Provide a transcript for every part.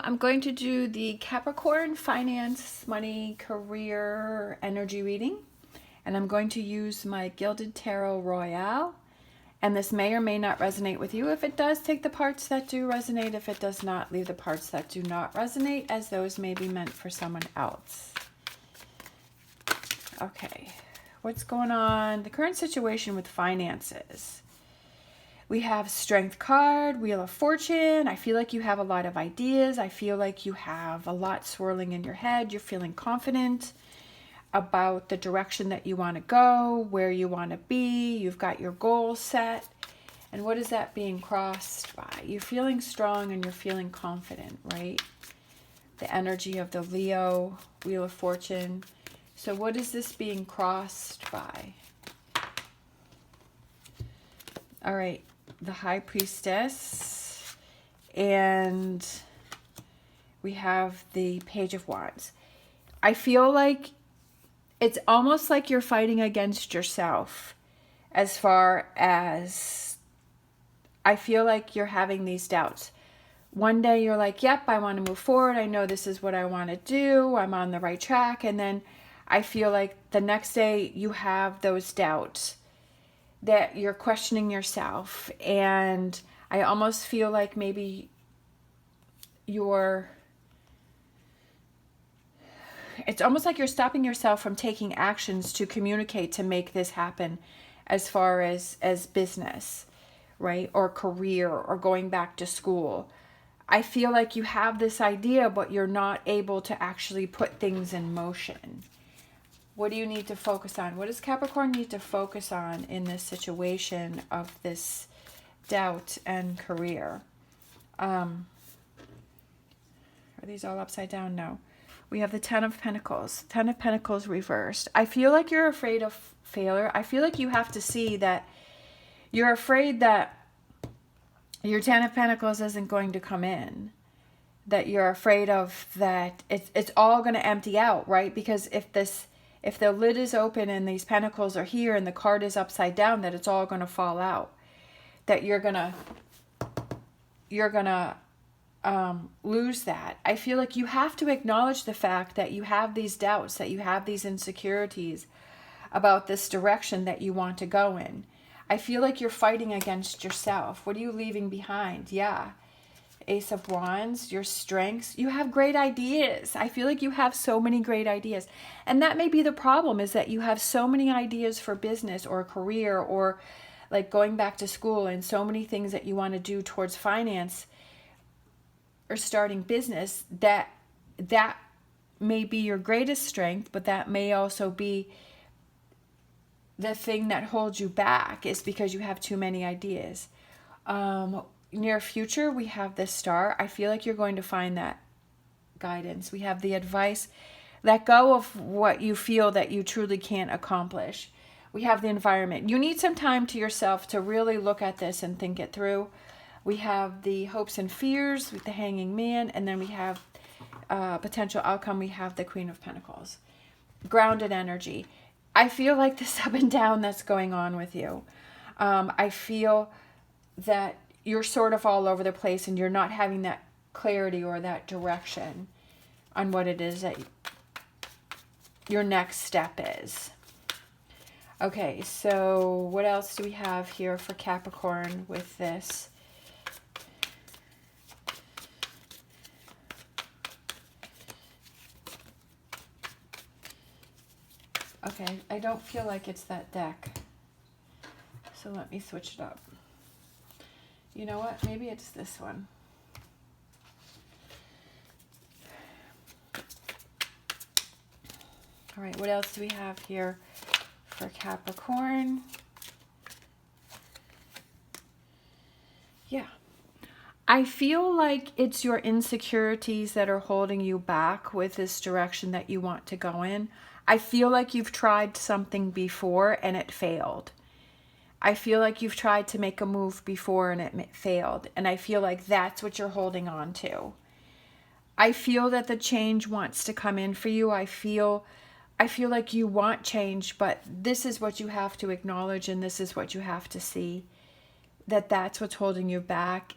I'm going to do the Capricorn finance, money, career, energy reading. And I'm going to use my Gilded Tarot Royale. And this may or may not resonate with you. If it does, take the parts that do resonate. If it does not, leave the parts that do not resonate, as those may be meant for someone else. Okay, what's going on? The current situation with finances. We have Strength card, Wheel of Fortune. I feel like you have a lot of ideas. I feel like you have a lot swirling in your head. You're feeling confident about the direction that you want to go, where you want to be. You've got your goals set. And what is that being crossed by? You're feeling strong and you're feeling confident, right? The energy of the Leo, Wheel of Fortune. So what is this being crossed by? All right. The High Priestess, and we have the Page of Wands. I feel like it's almost like you're fighting against yourself, as far as I feel like you're having these doubts. One day you're like, yep, I want to move forward. I know this is what I want to do. I'm on the right track. And then I feel like the next day you have those doubts, that you're questioning yourself. And I almost feel like maybe it's almost like you're stopping yourself from taking actions to communicate to make this happen, as far as business, right? Or career, or going back to school. I feel like you have this idea, but you're not able to actually put things in motion. What do you need to focus on? What does Capricorn need to focus on in this situation of this doubt and career? Are these all upside down? No. We have the Ten of Pentacles. Ten of Pentacles reversed. I feel like you're afraid of failure. I feel like you have to see that you're afraid that your Ten of Pentacles isn't going to come in. That you're afraid of that it's all going to empty out, right? Because if the lid is open and these pentacles are here and the card is upside down, that it's all going to fall out. That you're going to lose that. I feel like you have to acknowledge the fact that you have these doubts, that you have these insecurities about this direction that you want to go in. I feel like you're fighting against yourself. What are you leaving behind? Yeah. Ace of Wands, your strengths. You have great ideas. I feel like you have so many great ideas. And that may be the problem, is that you have so many ideas for business or career, or like going back to school, and so many things that you want to do towards finance or starting business, that may be your greatest strength, but that may also be the thing that holds you back, is because you have too many ideas. Near future, we have the Star. I feel like you're going to find that guidance. We have the advice. Let go of what you feel that you truly can't accomplish. We have the environment. You need some time to yourself to really look at this and think it through. We have the hopes and fears with the Hanging Man, and then we have potential outcome. We have the Queen of Pentacles. Grounded energy. I feel like this up and down that's going on with you. I feel that you're sort of all over the place, and you're not having that clarity or that direction on what it is that your next step is. Okay, so what else do we have here for Capricorn with this? Okay, I don't feel like it's that deck. So let me switch it up. You know what? Maybe it's this one. All right, what else do we have here for Capricorn? Yeah. I feel like it's your insecurities that are holding you back with this direction that you want to go in. I feel like you've tried something before and it failed. I feel like you've tried to make a move before and it failed. And I feel like that's what you're holding on to. I feel that the change wants to come in for you. I feel like you want change, but this is what you have to acknowledge, and this is what you have to see. That's what's holding you back.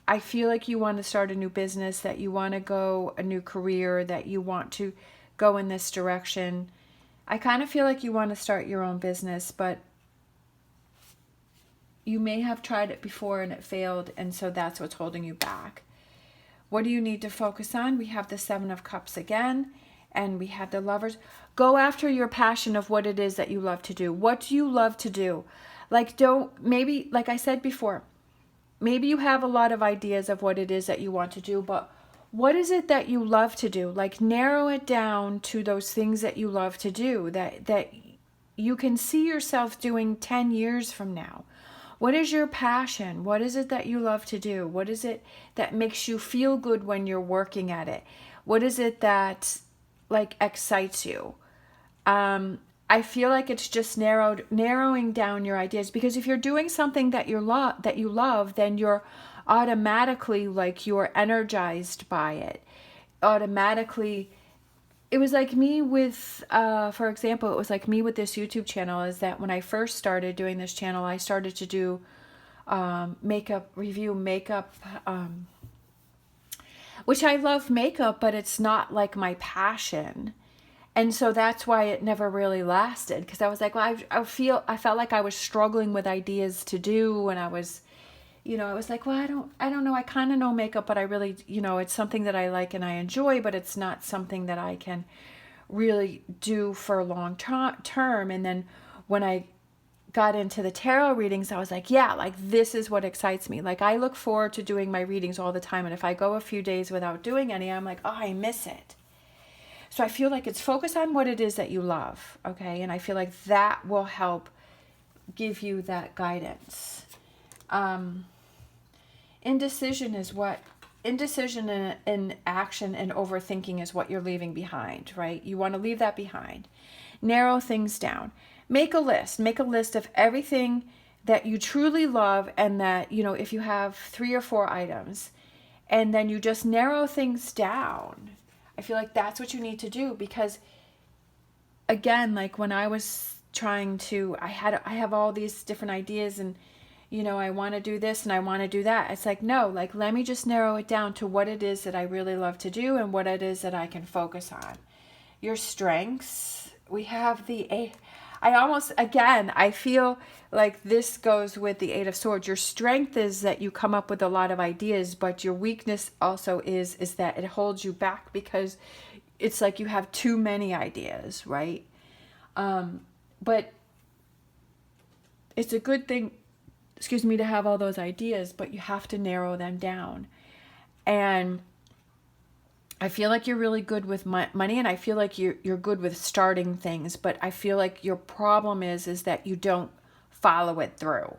I feel like you want to start a new business, that you want to go a new career, that you want to go in this direction. I kind of feel like you want to start your own business, but you may have tried it before and it failed, and so that's what's holding you back. What do you need to focus on? We have the Seven of Cups again, and we have the Lovers. Go after your passion of what it is that you love to do. What do you love to do? Like, maybe, like I said before, maybe you have a lot of ideas of what it is that you want to do, but what is it that you love to do? Like, narrow it down to those things that you love to do, that you can see yourself doing 10 years from now. What is your passion? What is it that you love to do? What is it that makes you feel good when you're working at it? What is it that, like, excites you? I feel like it's just narrowing down your ideas, because if you're doing something that you love, then you're automatically, like, you're energized by it. Automatically, it was like me with, for example, it was like me with this YouTube channel, is that when I first started doing this channel, I started to do makeup, which I love makeup, but it's not like my passion. And so that's why it never really lasted, because I was like, well, I felt like I was struggling with ideas to do, and I was, I was like, well, I don't know, I kind of know makeup, but I really, it's something that I like and I enjoy, but it's not something that I can really do for a long term. And then when I got into the tarot readings, I was like, yeah, like, this is what excites me. Like, I look forward to doing my readings all the time, and if I go a few days without doing any, I'm like, oh, I miss it. So I feel like it's focus on what it is that you love, okay? And I feel like that will help give you that guidance. Indecision in action and overthinking is what you're leaving behind, right? You want to leave that behind. Narrow things down. Make a list. Make a list of everything that you truly love, and that, if you have 3 or 4 items, and then you just narrow things down. I feel like that's what you need to do, because again, like, when I was trying to, I have all these different ideas, and I want to do this and I want to do that. It's like, no, like, let me just narrow it down to what it is that I really love to do and what it is that I can focus on. Your strengths, we have the 8. I feel like this goes with the 8 of Swords. Your strength is that you come up with a lot of ideas, but your weakness also is that it holds you back, because it's like you have too many ideas, right? But it's a good thing, to have all those ideas, but you have to narrow them down. And I feel like you're really good with money, and I feel like you're good with starting things, but I feel like your problem is that you don't follow it through.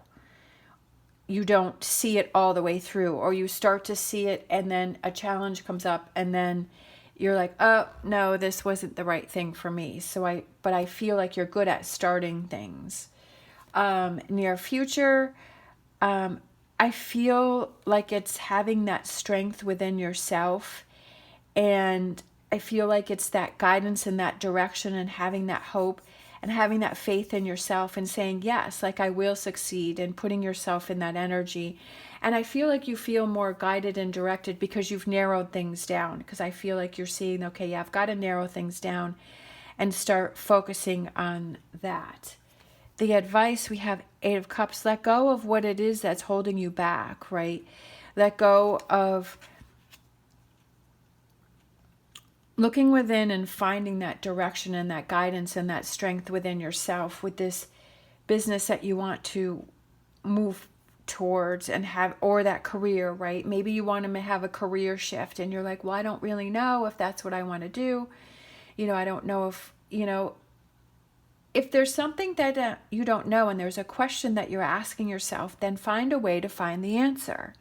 You don't see it all the way through, or you start to see it and then a challenge comes up, and then you're like, oh no, this wasn't the right thing for me. But I feel like you're good at starting things. Near future, I feel like it's having that strength within yourself, and I feel like it's that guidance in that direction, and having that hope and having that faith in yourself, and saying, yes, like, I will succeed, and putting yourself in that energy. And I feel like you feel more guided and directed because you've narrowed things down, because I feel like you're seeing, okay, yeah, I've got to narrow things down and start focusing on that. The advice, we have 8 of Cups. Let go of what it is that's holding you back, right? Let go of looking within and finding that direction and that guidance and that strength within yourself with this business that you want to move towards and have, or that career, right? Maybe you want to have a career shift, and you're like, well, I don't really know if that's what I want to do. I don't know if there's something that you don't know, and there's a question that you're asking yourself, then find a way to find the answer.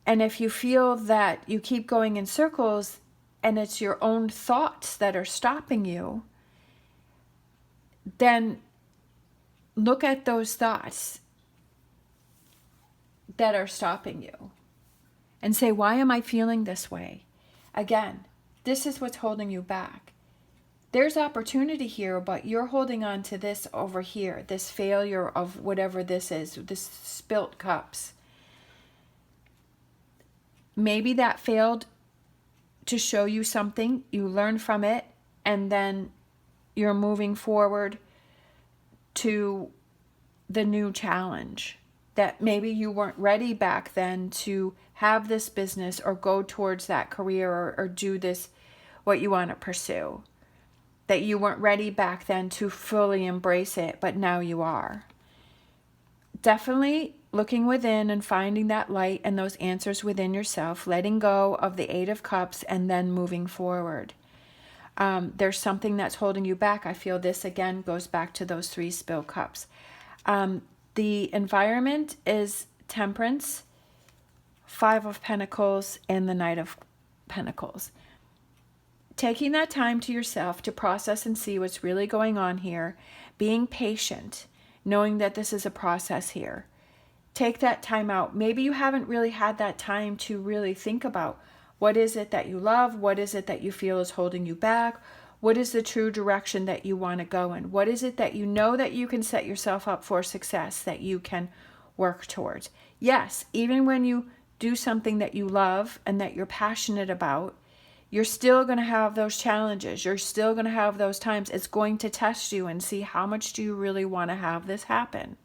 And if you feel that you keep going in circles and it's your own thoughts that are stopping you, then look at those thoughts that are stopping you and say, why am I feeling this way? Again, this is what's holding you back. There's opportunity here, but you're holding on to this over here, this failure of whatever this is, this spilt cups. maybe that failed to show you something, you learn from it, and then you're moving forward to the new challenge. That maybe you weren't ready back then to have this business or go towards that career or do this, what you want to pursue. That you weren't ready back then to fully embrace it, but now you are. Definitely looking within and finding that light and those answers within yourself, letting go of the Eight of Cups and then moving forward. There's something that's holding you back. I feel this again goes back to those 3 spilled cups. The environment is Temperance, 5 of Pentacles, and the Knight of Pentacles. Taking that time to yourself to process and see what's really going on here, being patient, knowing that this is a process here. Take that time out. Maybe you haven't really had that time to really think about what is it that you love, what is it that you feel is holding you back, what is the true direction that you want to go in, what is it that you know that you can set yourself up for success, that you can work towards. Yes, even when you do something that you love and that you're passionate about, you're still going to have those challenges. You're still going to have those times. It's going to test you and see how much do you really want to have this happen.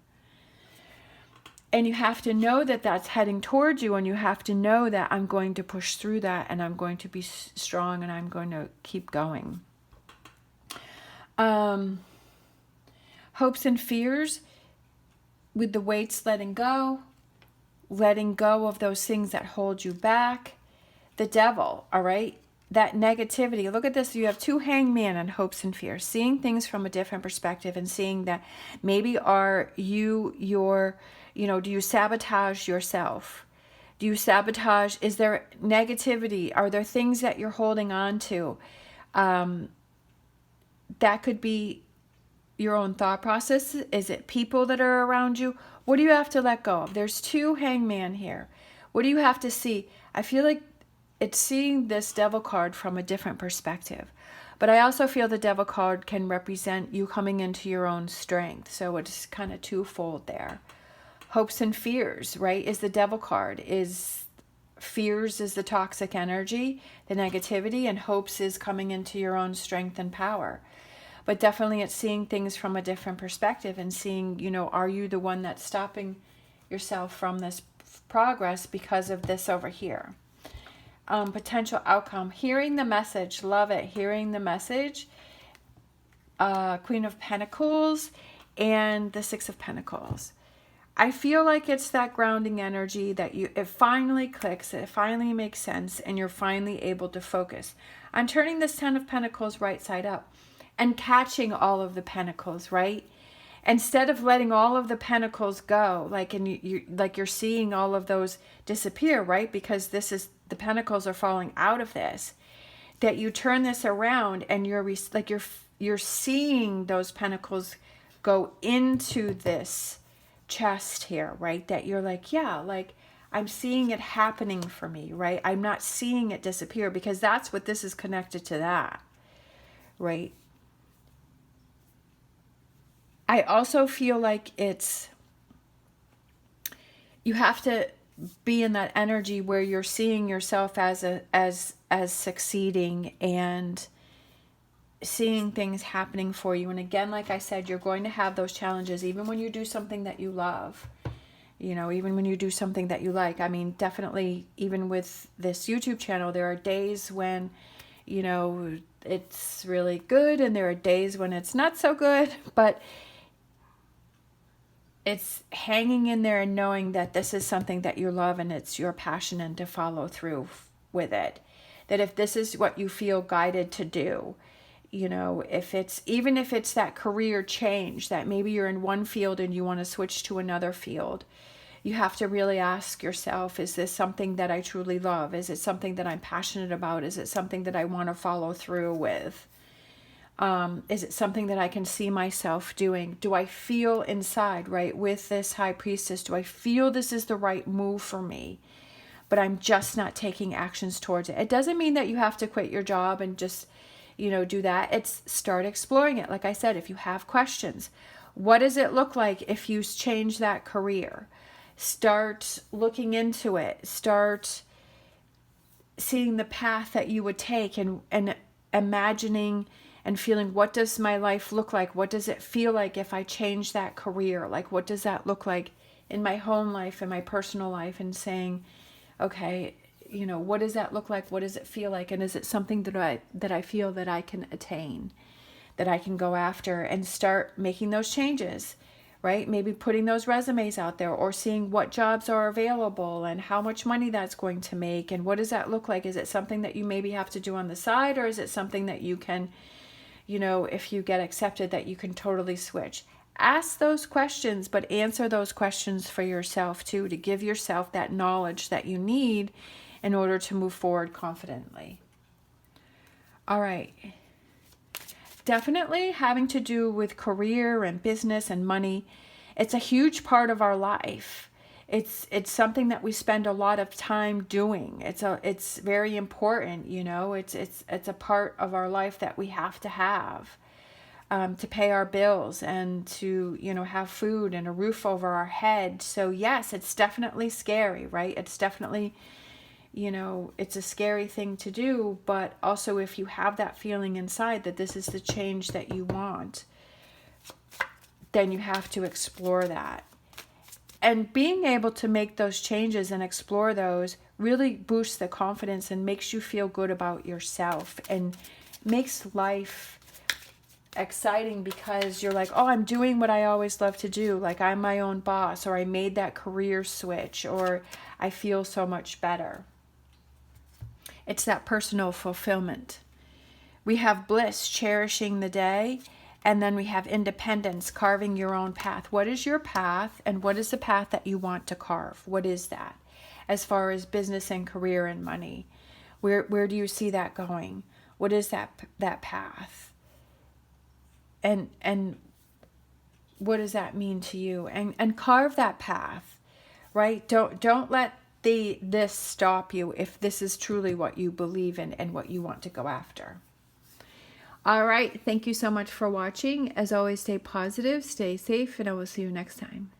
And you have to know that that's heading towards you, and you have to know that I'm going to push through that, and I'm going to be strong, and I'm going to keep going. Hopes and fears, with the weights letting go of those things that hold you back. The Devil, all right? That negativity. Look at this. You have 2 hangman and hopes and fears. Seeing things from a different perspective and seeing that maybe do you sabotage yourself? Do you sabotage? Is there negativity? Are there things that you're holding on to? That could be your own thought process. Is it people that are around you? What do you have to let go of? There's 2 hangman here. What do you have to see? I feel like it's seeing this Devil card from a different perspective. But I also feel the Devil card can represent you coming into your own strength. So it's kind of twofold there. Hopes and fears, right, is the Devil card. Fears is the toxic energy, the negativity, and hopes is coming into your own strength and power. But definitely it's seeing things from a different perspective and seeing, are you the one that's stopping yourself from this progress because of this over here? Potential outcome. Hearing the message. Love it. Hearing the message. Queen of Pentacles and the 6 of Pentacles. I feel like it's that grounding energy that it finally clicks, it finally makes sense, and you're finally able to focus on turning this 10 of Pentacles right side up and catching all of the pentacles, right? Instead of letting all of the pentacles go, you're seeing all of those disappear, right? Because the pentacles are falling out of this. That you turn this around and you're seeing those pentacles go into this chest here, right? That you're I'm seeing it happening for me, right? I'm not seeing it disappear, because that's what this is connected to, that, right? I also feel like you have to be in that energy where you're seeing yourself as succeeding and seeing things happening for you. And again, like I said, you're going to have those challenges even when you do something that you love, even when you do something that you like. I mean, definitely, even with this YouTube channel, there are days when, it's really good, and there are days when it's not so good, but it's hanging in there and knowing that this is something that you love and it's your passion, and to follow through with it. That if this is what you feel guided to do, if it's that career change, that maybe you're in one field and you want to switch to another field, you have to really ask yourself, is this something that I truly love? Is it something that I'm passionate about? Is it something that I want to follow through with? Is it something that I can see myself doing? Do I feel inside, right, with this High Priestess, do I feel this is the right move for me, but I'm just not taking actions towards it? It doesn't mean that you have to quit your job and just, do that. It's start exploring it. Like I said, if you have questions, what does it look like if you change that career? Start looking into it. Start seeing the path that you would take, and imagining and feeling, what does my life look like? What does it feel like if I change that career? Like, what does that look like in my home life, in my personal life? And saying, okay, what does that look like? What does it feel like? And is it something that I feel that I can attain, that I can go after, and start making those changes, right? Maybe putting those resumes out there, or seeing what jobs are available and how much money that's going to make, and what does that look like? Is it something that you maybe have to do on the side, or is it something that you can, if you get accepted, that you can totally switch? Ask those questions, but answer those questions for yourself too, to give yourself that knowledge that you need in order to move forward confidently. All right. Definitely having to do with career and business and money. It's a huge part of our life. It's something that we spend a lot of time doing. It's very important, it's a part of our life that we have to pay our bills and to, have food and a roof over our head. So yes, it's definitely scary, right? It's definitely, it's a scary thing to do, but also if you have that feeling inside that this is the change that you want, then you have to explore that. And being able to make those changes and explore those really boosts the confidence and makes you feel good about yourself, and makes life exciting, because you're like, oh, I'm doing what I always love to do. Like, I'm my own boss, or I made that career switch, or I feel so much better. It's that personal fulfillment. We have bliss, cherishing the day. And then we have independence, carving your own path. What is your path, and what is the path that you want to carve? What is that? As far as business and career and money, where do you see that going? What is that path? And what does that mean to you? And carve that path, right? Don't let this stop you if this is truly what you believe in and what you want to go after. All right. Thank you so much for watching. As always, stay positive, stay safe, and I will see you next time.